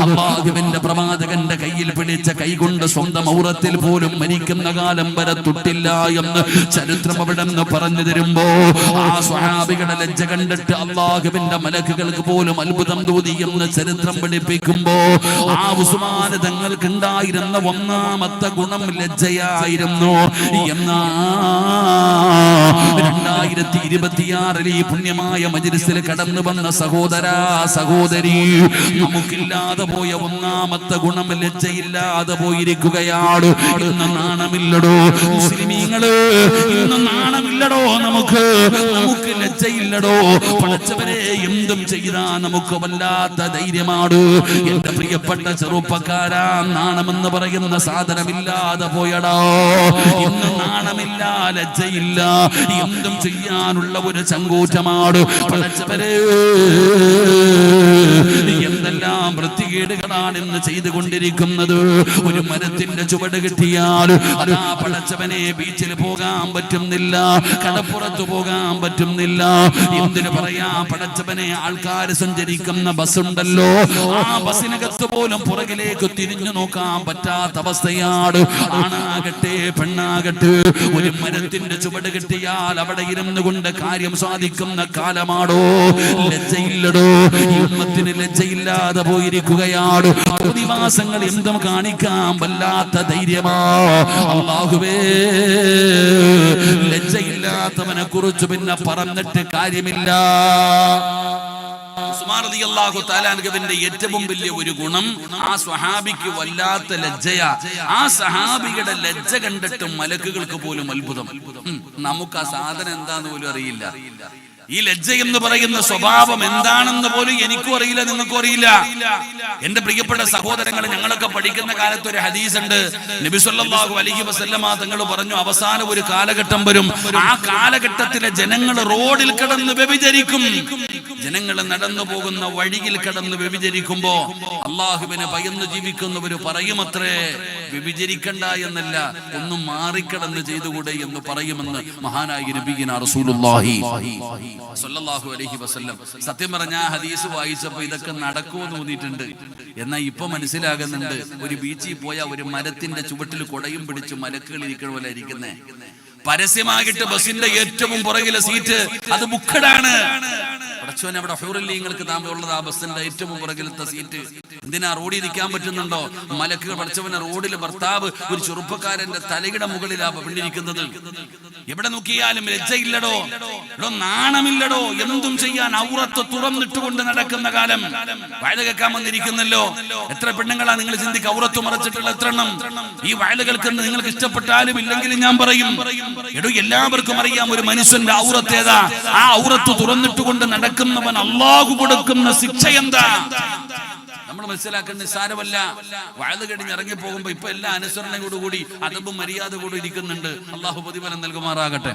അല്ലാഹുവിന്റെ പ്രവാചകന്റെ കയ്യിൽ പിടിച്ച കൈകൊണ്ട് സ്വന്തം ഔറത്തിൽ പോലും മരിക്കുന്ന കാലം വരെ തൊട്ടില്ല എന്ന് ചരിത്രം അവിടെ നിന്ന് പറഞ്ഞു തരുമ്പോ ആ സ്വഹാബികളുടെ ലജ്ജ കണ്ടിട്ട് അല്ലാഹുവിന്റെ മലക്കുകൾക്ക് പോലും അത്ഭുതം തോന്നി എന്ന് ചരിത്രം പഠിപ്പിക്കുമ്പോ ആ ഉസ്മാൻ തങ്ങൾക്ക് ഉണ്ടായിരുന്ന ഒന്നാമത്തെ ഗുണം ലജ്ജയായിരുന്നു. എന്നാ 2026 ഈ പുണ്യമായ മജ്‌ലിസിൽ കടന്നു വന്ന സഹോദരാ സഹോദരി, നമുക്കില്ലാതെ പോയ ഒന്നാമത്തെ ഗുണം ലജ്ജയില്ലാതെ പോയിരിക്കുകയാണ്. ഇന്ന് നാണമില്ലടോ മുസ്ലിമീങ്ങള്, ഇന്ന് നാണമില്ലടോ നമുക്ക് ലജ്ജയില്ലടോ. പടച്ചവരെ എന്തും ചെയ്താ നമുക്ക് വല്ലാത്ത ധൈര്യമാണ്. എന്റെ പ്രിയപ്പെട്ട ചെറുപ്പക്കാരാ, നാണമെന്ന് പറയുന്ന സാധനമില്ലാതെ പോയടോ. ഇന്ന് നാണമില്ല, ലജ്ജയില്ല, എന്തും ചെയ്യാനുള്ള ഒരു ചങ്കൂറ്റമാണ്. പടച്ചവരെ എന്തെല്ലാം വൃത്തികേടുകളാണ് ഇന്ന് ചെയ്തുകൊണ്ടിരിക്കുന്നത്. ഒരു മരത്തിന്റെ ചുവട് കിട്ടിയാൽ അതാ പടച്ചവനെ ബീച്ചിൽ പോകാൻ പറ്റുന്നില്ല, കടപ്പുറത്ത് പോകാൻ പറ്റുന്നില്ല. എന്തിനു പറയാ, പടച്ചവനെ ആൾക്കാർ സഞ്ചരിക്കുന്ന ബസ് ഉണ്ടല്ലോ, ആ ബസ്സിനകത്ത് പോലും പുറകിലേക്ക് തിരിഞ്ഞു നോക്കാൻ പറ്റാത്ത അവസ്ഥയാണ്. ആണാകട്ടെ പെണ്ണാകട്ടെ, ഒരു മരത്തിന്റെ ചുവട് കിട്ടിയാൽ അവിടെ ഇരുന്നു കൊണ്ട് കാര്യം സാധിക്കുന്ന കാലമാണോ? ലജ്ജയില്ലടോ, ഈ ഉമ്മത്തിന് ലജ്ജയില്ലാതെ പോയിരിക്കുകയാണ്. പ്രതിമാസങ്ങൾ എന്തും കാണിക്കാൻ വല്ലാത്ത ധൈര്യമാ. അല്ലാഹുവേ, ലജ്ജയില്ലാത്തവനെ കുറിച്ച് പിന്നെ പറഞ്ഞിട്ട് കാര്യമില്ല. ഉസ്മാൻ റളിയല്ലാഹു തആല അൻഹുവിന്റെ ഏറ്റവും വലിയ ഒരു ഗുണം, ആ സ്വഹാബിക്ക് വല്ലാത്ത ലജ്ജയാ. ആ സഹാബിയുടെ ലജ്ജ കണ്ടിട്ട് മലക്കുകൾക്ക് പോലും അത്ഭുതം. നമുക്ക് ആ സാധനം എന്താന്ന് പോലും അറിയില്ല. ഈ ലജ്ജ എന്ന് പറയുന്ന സ്വഭാവം എന്താണെന്ന് പോലും എനിക്കും അറിയില്ല, നിങ്ങൾക്കും അറിയില്ല. എന്റെ പ്രിയപ്പെട്ട സഹോദരങ്ങൾ, ഞങ്ങളൊക്കെ പഠിക്കുന്ന കാലത്ത് ഒരു ഹദീസ് ഉണ്ട്. നബി സല്ലല്ലാഹു അലൈഹി വസല്ലമ തങ്ങൾ പറഞ്ഞു, അവസാനം ഒരു കാലഘട്ടം വരും, ആ കാലഘട്ടത്തിലെ ജനങ്ങൾ റോഡിൽ കിടന്ന് വ്യഭിചരിക്കും. ജനങ്ങൾ നടന്നു പോകുന്ന വഴിയിൽ കിടന്ന് വ്യഭിചരിക്കുമ്പോ അള്ളാഹുവിനെ ഭയന്ന് ജീവിക്കുന്നവര് പറയുമത്രേ, വ്യഭിചരിക്കണ്ട എന്നല്ല, ഒന്ന് മാറിക്കിടന്ന് ചെയ്തുകൂടെ എന്ന് പറയുമെന്ന് മഹാനായ നബിയിന റസൂലുള്ളാഹി സ്വല്ലല്ലാഹു അലൈഹി വസല്ലം. സത്യം പറഞ്ഞ ഹദീസ് വായിച്ചപ്പോ ഇതൊക്കെ നടക്കുമോ തോന്നിയിട്ടുണ്ട്. എന്നാൽ ഇപ്പൊ മനസ്സിലാകുന്നുണ്ട്, ഒരു ബീച്ചിൽ പോയ ഒരു മരത്തിന്റെ ചുവട്ടിൽ കൊടയും പിടിച്ച് മലക്കുകൾ ഇരിക്കണ പോലെ ഇരിക്കുന്നേ. പരസ്യമായിട്ട് ബസിന്റെ ഏറ്റവും പുറകിലെ സീറ്റ് അത് ബുക്കഡാണ്. പടച്ചോനെ, അവിടെ ഹൂറില്ലീങ്ങൾക്ക് താമസമുള്ളത് ആ ബസിന്റെ ഏറ്റവും പുറകിലത്തെ സീറ്റ്. എന്തിനാ റോഡിൽ ഇരിക്കാൻ പറ്റുന്നുണ്ടോ? മലക്കുകൾ പടച്ചവനെ റോഡിൽ ഭർത്താവ് ഒരു ചെറുപ്പക്കാരന്റെ തലയുടെ മുകളിലാ പെണ്ണിരിക്കുന്നത്. എവിടെ നോക്കിയാലും ലജ്ജയില്ലടോ, നാണമില്ലടോ, എന്തും ചെയ്യാൻ ഔറത്ത് തുറന്നിട്ടുകൊണ്ട് നടക്കുന്ന കാലം. വയല് കേൾക്കാൻ വന്നിരിക്കുന്നല്ലോ, എത്ര പെണ്ണുങ്ങളാ നിങ്ങൾ ചിന്തിക്കുക, ഔറത്ത് മറച്ചിട്ടുള്ള എത്ര എണ്ണം. ഈ വയല് കേൾക്കുന്നത് നിങ്ങൾക്ക് ഇഷ്ടപ്പെട്ടാലും ഇല്ലെങ്കിലും ഞാൻ പറയും, എടോ എല്ലാവർക്കും അറിയാം ഒരു മനുഷ്യന്റെ ഔറത്ത് ഏതാ. ആ ഔറത്ത് തുറന്നിട്ടുകൊണ്ട് നടക്കുന്നവൻ അല്ലാഹു കൊടുക്കുന്ന ശിക്ഷ എന്താ നമ്മൾ മനസ്സിലാക്കുന്ന നിസ്സാരമല്ല. വയല് കഴിഞ്ഞ് ഇറങ്ങി പോകുമ്പോ ഇപ്പൊ എല്ലാ അനുസരണയോടുകൂടി അതബും മര്യാദ കൂടി ഇരിക്കുന്നുണ്ട്. അല്ലാഹു പ്രതിഫലം നൽകുമാറാകട്ടെ.